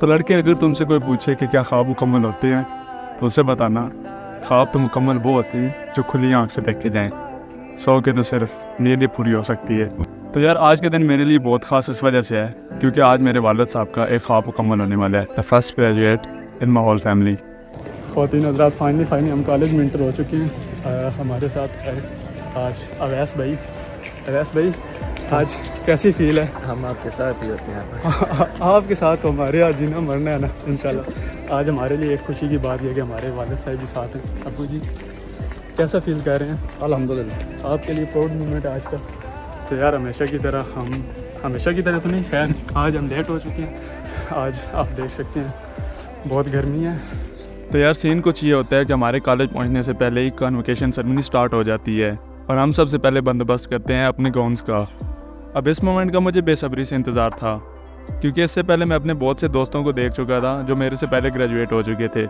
तो लड़के अगर तुमसे कोई पूछे कि क्या ख्वाब मुकम्मल होते हैं तो उसे बताना ख्वाब तो मुकम्मल वो होती है जो खुली आँख से देखे जाएँ, 100 के तो सिर्फ नींद पूरी हो सकती है। तो यार आज के दिन मेरे लिए बहुत ख़ास इस वजह से है क्योंकि आज मेरे वालिद साहब का एक ख्वाब मुकम्मल होने वाला है, the first graduate in my whole family. ख़वातीन हज़रात, फाइनली हम कॉलेज में इंटर हो चुके हैं। हमारे साथ है आज अवैस भाई। अवैस भाई, आज कैसी फील है? हम आपके साथ ही होते हैं। आपके साथ तो हमारे आज जीना मरना है ना इंशाल्लाह। आज हमारे लिए एक खुशी की बात यह है कि हमारे वालिद साहब भी साथ हैं। अब्बू जी कैसा फील कर रहे हैं? अल्हम्दुलिल्लाह, आपके लिए प्राउड मोमेंट आज का। तो यार हमेशा की तरह तो नहीं, खैर आज हम लेट हो चुके हैं। आज आप देख सकते हैं बहुत गर्मी है। तो यार सीन कुछ ये होता है कि हमारे कॉलेज पहुंचने से पहले ही कन्वोकेशन सेरेमनी स्टार्ट हो जाती है और हम सबसे पहले बंदोबस्त करते हैं अपने गाउन्स का। अब इस मोमेंट का मुझे बेसब्री से इंतज़ार था क्योंकि इससे पहले मैं अपने बहुत से दोस्तों को देख चुका था जो मेरे से पहले ग्रेजुएट हो चुके थे।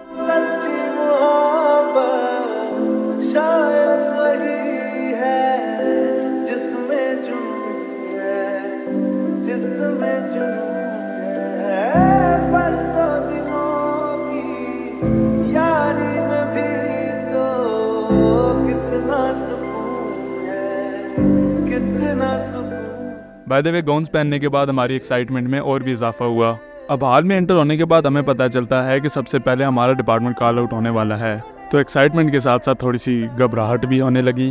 बाय द वे गाउन्स पहनने के बाद हमारी एक्साइटमेंट में और भी इजाफा हुआ। अब हाल में एंटर होने के बाद हमें पता चलता है कि सबसे पहले हमारा डिपार्टमेंट कॉल आउट होने वाला है, तो एक्साइटमेंट के साथ साथ थोड़ी सी घबराहट भी होने लगी।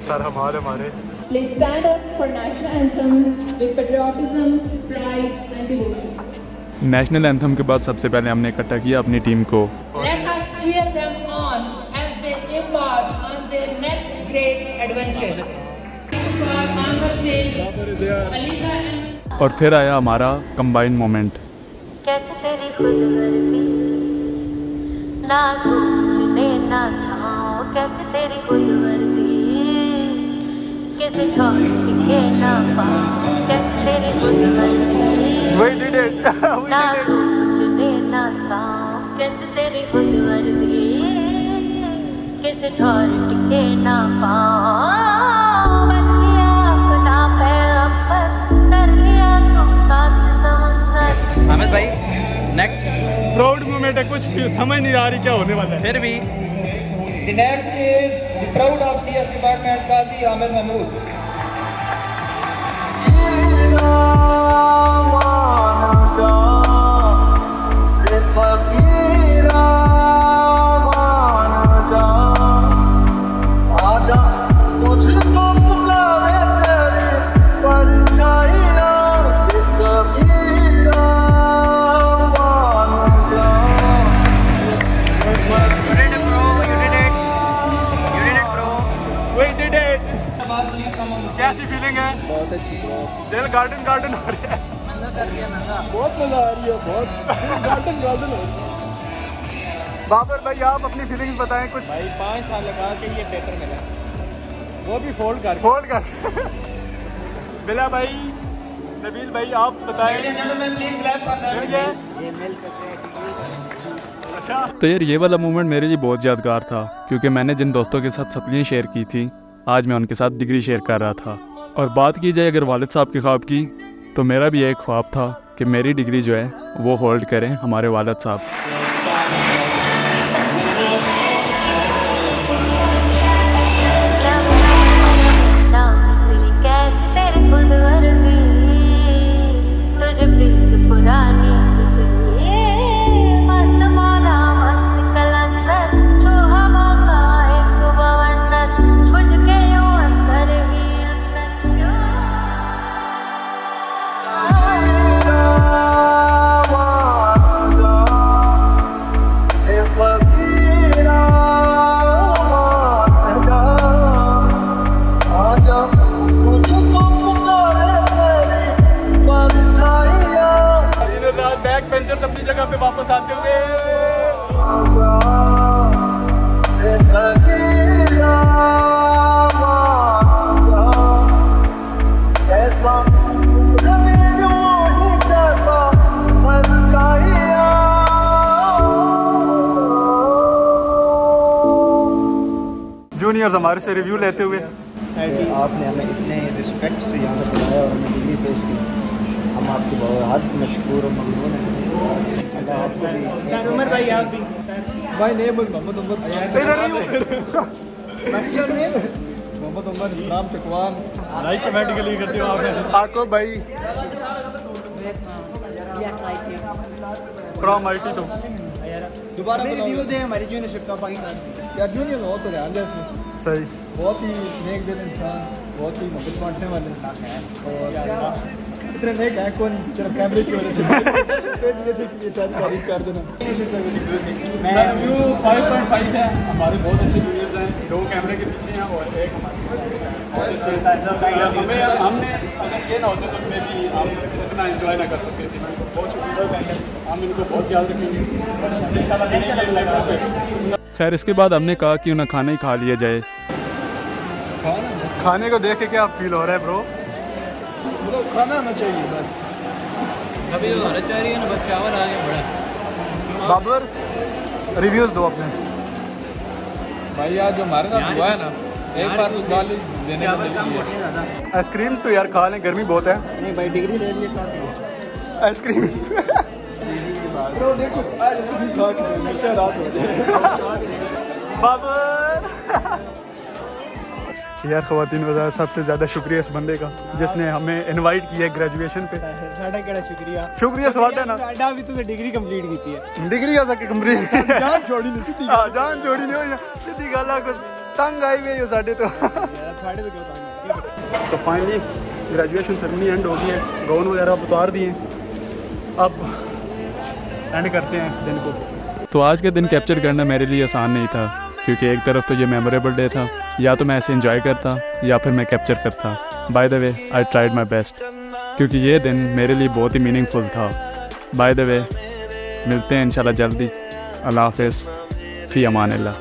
सर हमारे नेशनल एंथम के बाद सबसे पहले हमने इकट्ठा किया अपनी टीम को। और फिर आया हमारा कंबाइन मोमेंट। कैसे तेरी खुद गर्जी ना धूप चुने ना छाओ, कैसे तेरी खुद गर्जी किसी ठोर टिके ना पाओ, कैसे तेरी खुद गर्जी ना धूप चुने ना छाओ, कैसे तेरी खुद गर्जी किसी ठोर टिके ना पाओ। हामिद भाई नेक्स्ट प्राउड मोमेंट है, कुछ समझ नहीं आ रही क्या होने वाला है। फिर भी The next is the proud of CS department Qazi Ahmed Mahmood. कैसी फीलिंग है? बहुत अच्छी, दिल गार्डन हो रहा है। बहुत मजा आ रही है, बहुत गार्डन हो रही है। बाबर भाई आप अपनी फीलिंग्स बताएं कुछ। भाई 5 साल लगा के ये थिएटर मिला, वो भी फोल्ड कर बिला भाई, नबील भाई आप बताएं। अच्छा, तो यार ये वाला मोमेंट मेरे लिए बहुत यादगार था क्योंकि मैंने जिन दोस्तों के साथ सपलियाँ शेयर की थी आज मैं उनके साथ डिग्री शेयर कर रहा था। और बात की जाए अगर वालिद साहब के ख्वाब की तो मेरा भी एक ख्वाब था कि मेरी डिग्री जो है वो होल्ड करें हमारे वालिद साहब। अपनी जगह पे वापस आते हुए जूनियर्स हमारे से रिव्यू लेते हुए आपने हमें इतने रिस्पेक्ट से यहाँ पर बुलाया और हमें डिग्री पेश की, हम आपके बहुत हद मशकूर और ममनून हैं। उमर भाई आप भी भाई नेम मोहम्मद उमर मोहम्मद उमर नाम चकवान लाइक कमेंट के लिए करते हो आपने आको भाई फ्रॉम आईटी तो दोबारा रिव्यू दे हमारी जूनियर शिप का पाकिस्तान यार जूनियर हो तो ध्यान दे इसमें सही बहुत ही नेक दिल इंसान बहुत ही मोहब्बत बांटने वाले और इतने नेक है कौन सिर्फ कैमरे की वजह से दिए थे कि ये सारी तारीफ कर देना रिव्यू 5.5 है हमारे बहुत अच्छे जूनियर्स हैं 2 कैमरे के पीछे हैं और एक हमारे बहुत अच्छे हमें हमने अगर ये ना होते तो मे भी हम इतना एंजॉय ना कर सकते इस इवेंट को बहुत शुक्रिया हम इनको बहुत याद रखेंगे इंशाल्लाह। खैर इसके बाद हमने कहा कि उन्हें खाना ही खा लिया जाए। खाने को देख के क्या फील हो रहा है ब्रो? मतलब खाना आना चाहिए बस अभी जो हमारा चाह रही है ना बस चावल आ गया बड़ा बाबर रिव्यूज़ दो अपने। भाई यार जो हमारे साथ हुआ है ना एक बार तो गाली देने का दिल किया आइसक्रीम तो यार खा लें गर्मी बहुत है। नहीं भाई डिग्री ले लिए काफी है आइसक्रीम ब्रो देखो आज इसको भी खा के नीचे रात हो जाए बाबर यार ख़वातीन वज़ार सबसे ज़्यादा शुक्रिया इस बंदे का जिसने हमें इनवाइट किया ग्रेजुएशन पे। साढ़ा केड़ा शुक्रिया स्वाद है ना साढ़ा भी तो डिग्री कंप्लीट की है डिग्री आ सके कंप्लीट जान छोड़ी नहीं सीधी जान छोड़ी नहीं हुई सीधी गल है कुछ तंग आई हुई है साढ़े तो। साढ़े तो क्यों तो फाइनली ग्रेजुएशन सेरेमनी एंड हो गई है गाउन वगैरह उतार दिए अब एंड करते हैं इस दिन को। तो आज के दिन कैप्चर करना मेरे लिए आसान नहीं था क्योंकि एक तरफ तो ये मेमोरेबल डे था, या तो मैं ऐसे एंजॉय करता या फिर मैं कैप्चर करता। By the way I tried my best क्योंकि ये दिन मेरे लिए बहुत ही मीनिंगफुल था। बाय द वे मिलते हैं इंशाल्लाह जल्दी। अल्लाह हाफ़िज़ फ़ी अमान अल्लाह।